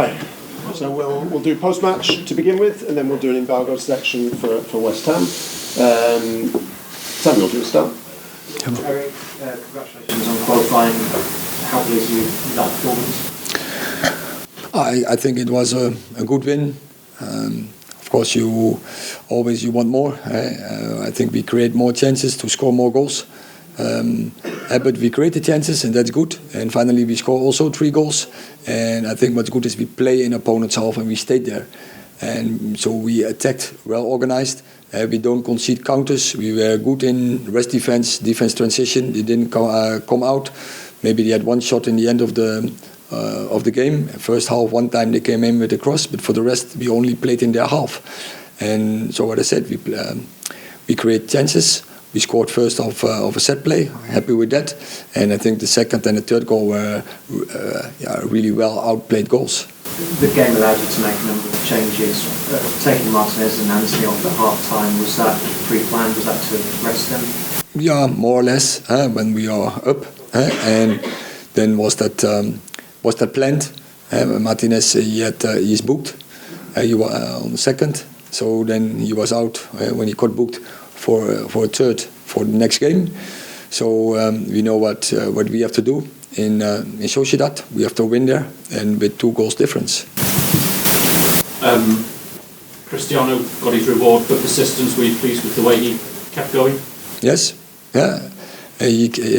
Hi. So we'll do post-match to begin with, and then we'll do an embargo section for West Ham. Samuel, do you start? Erik, congratulations on qualifying. How pleased are you with that performance? I think it was a good win. Of course, you want more. I think we create more chances to score more goals. But we created chances, and that's good. And finally, we score also 3 goals. And I think what's good is we play in opponent's half and we stayed there. And so we attacked, well organized. We don't concede counters. We were good in rest defense transition. They didn't come out. Maybe they had one shot in the end of the game. First half, one time they came in with a cross, but for the rest, we only played in their half. And so what I said, we create chances. We scored first of a set play, happy with that. And I think the second and the third goal were really well outplayed goals. The game allowed you to make a number of changes. Taking Martinez and Antony off at half-time, was that pre-planned? Was that to rest them? Yeah, more or less, when we are up. And then was that planned? Martinez, he's booked. He was on the second. So then he was out when he got booked for a third for the next game. So we know what we have to do in Sociedad. We have to win there, and with 2 goals difference. Cristiano got his reward for persistence. Were you pleased with the way he kept going? Yes, yeah.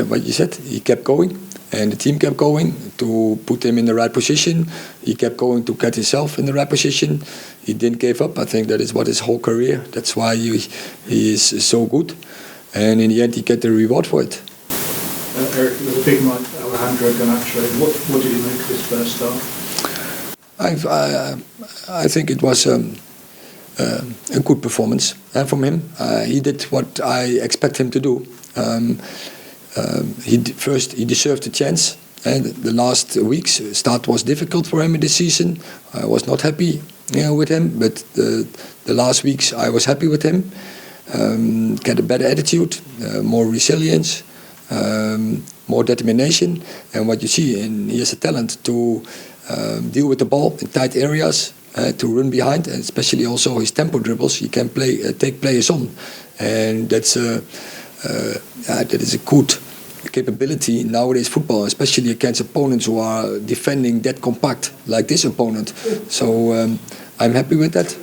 What you said, he kept going, and the team kept going to put him in the right position. He kept going to get himself in the right position. He didn't give up. I think that is what his whole career. That's why he is so good, and in the end, he get the reward for it. Erik, it was a big night. Alejandro Garnacho. What did he make of his first start? I think it was a good performance from him. He did what I expect him to do. He deserved the chance. And the last week's start was difficult for him in the season. I was not happy with him, but the last weeks I was happy with him. Get a better attitude, more resilience, more determination. And what you see, he has a talent to deal with the ball in tight areas, to run behind, and especially also his tempo dribbles. He can take players on, and that is a good capability nowadays football, especially against opponents who are defending that compact like this opponent. So I'm happy with that.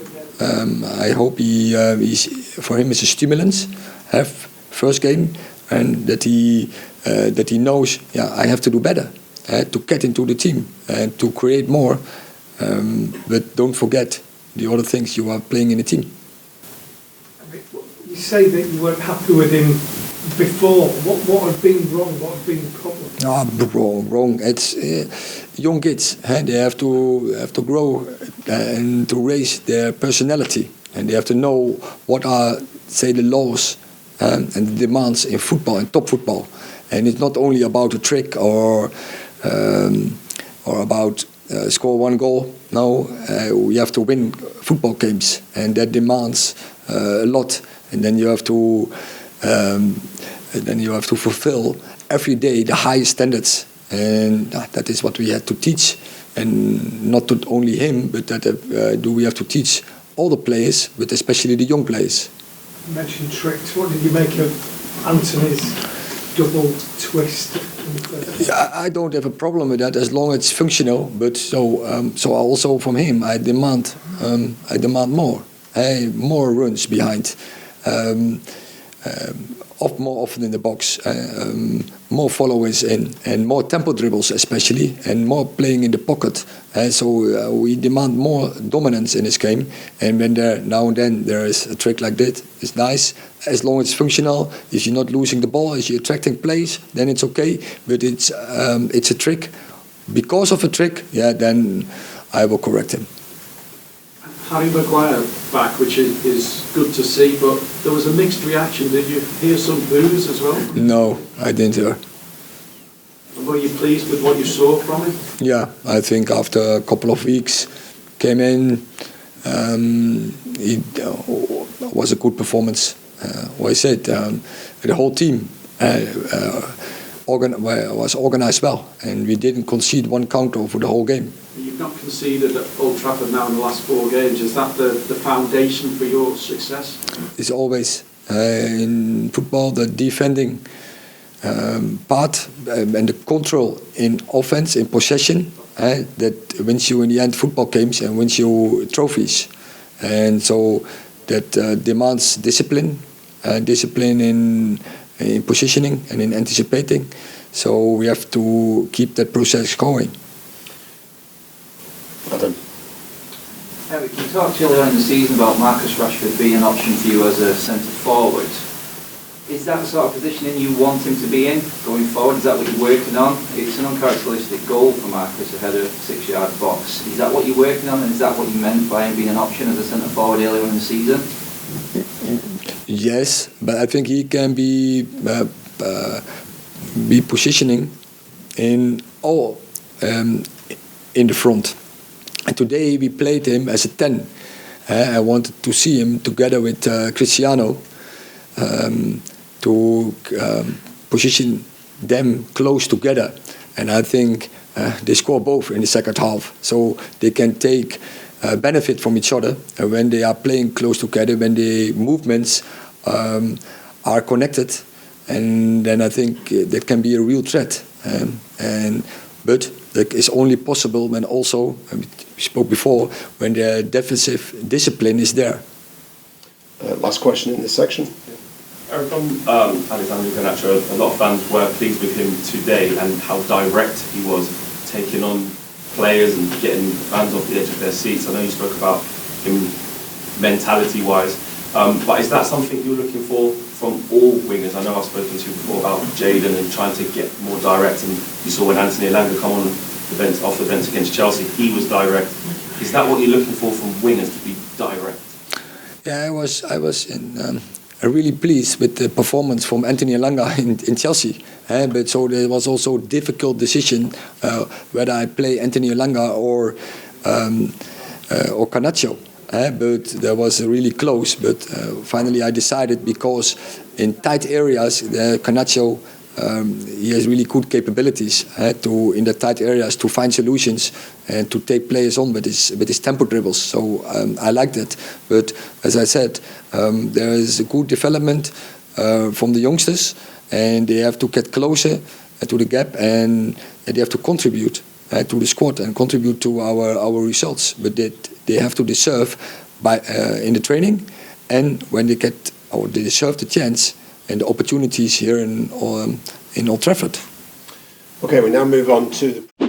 I hope for him it's a stimulus. Have first game, and that he knows, I have to do better to get into the team and to create more. But don't forget the other things you are playing in the team. You say that you weren't happy with him before. What had been wrong? What had been the problem? Wrong. It's young kids. They have to grow and to raise their personality, and they have to know what are, say, the laws and the demands in football and top football. And it's not only about a trick or about score 1 goal. No, we have to win football games, and that demands a lot. And then you have to fulfill every day the highest standards, and that is what we had to teach, and not only him, but that we have to teach all the players, but especially the young players. You mentioned tricks. What did you make of Antony's double twist? Yeah, I don't have a problem with that as long as it's functional. But so also from him, I demand more. More runs behind. More often in the box, more followers in, and more tempo dribbles especially, and more playing in the pocket. So we demand more dominance in this game. And when now and then there is a trick like that, it's nice. As long as it's functional, if you're not losing the ball, if you're attracting plays, then it's okay. But it's a trick. Because of a trick, then I will correct him. Harry Maguire back, which is good to see, but there was a mixed reaction. Did you hear some boos as well? No, I didn't hear. And were you pleased with what you saw from him? Yeah, I think after a couple of weeks, came in, it was a good performance. What I said, the whole team organized well, and we didn't concede one counter for the whole game. You've not conceded at Old Trafford now in the last 4 games. Is that the foundation for your success? It's always in football the defending part and the control in offense, in possession, that wins you in the end football games and wins you trophies. And so that demands discipline, discipline in positioning and in anticipating. So we have to keep that process going. Adam. Erik, you talked earlier on in the season about Marcus Rashford being an option for you as a centre forward. Is that the sort of positioning you want him to be in going forward? Is that what you're working on? It's an uncharacteristic goal for Marcus ahead of 6-yard box. Is that what you're working on, and is that what you meant by him being an option as a centre forward earlier in the season? Yes, but I think he can be positioning in all in the front. And today we played him as a 10. I wanted to see him together with Cristiano to position them close together. And I think they score both in the second half. So they can take benefit from each other when they are playing close together, when the movements are connected. And then I think that can be a real threat. But that is only possible when also, we spoke before, when the defensive discipline is there. Last question in this section. Erik, on Lisandro Garnacho, a lot of fans were pleased with him today and how direct he was, taking on players and getting fans off the edge of their seats. I know you spoke about him mentality-wise, but is that something you're looking for from all wingers? I know I've spoken to you before about Jadon and trying to get more direct, and you saw when Antony come on the bench, off the bench against Chelsea, he was direct. Is that what you're looking for from wingers, to be direct? Yeah, I was really pleased with the performance from Antony in Chelsea. But so there was also a difficult decision whether I play Antony or Garnacho. But that was really close. But finally I decided, because in tight areas, Garnacho, he has really good capabilities in the tight areas to find solutions and to take players on with his tempo dribbles. So I like that. But as I said, there is a good development from the youngsters, and they have to get closer to the gap, and they have to contribute to the squad and contribute to our results. But they have to deserve in the training, and when they deserve the chance and the opportunities here in Old Trafford. Okay, we now move on to the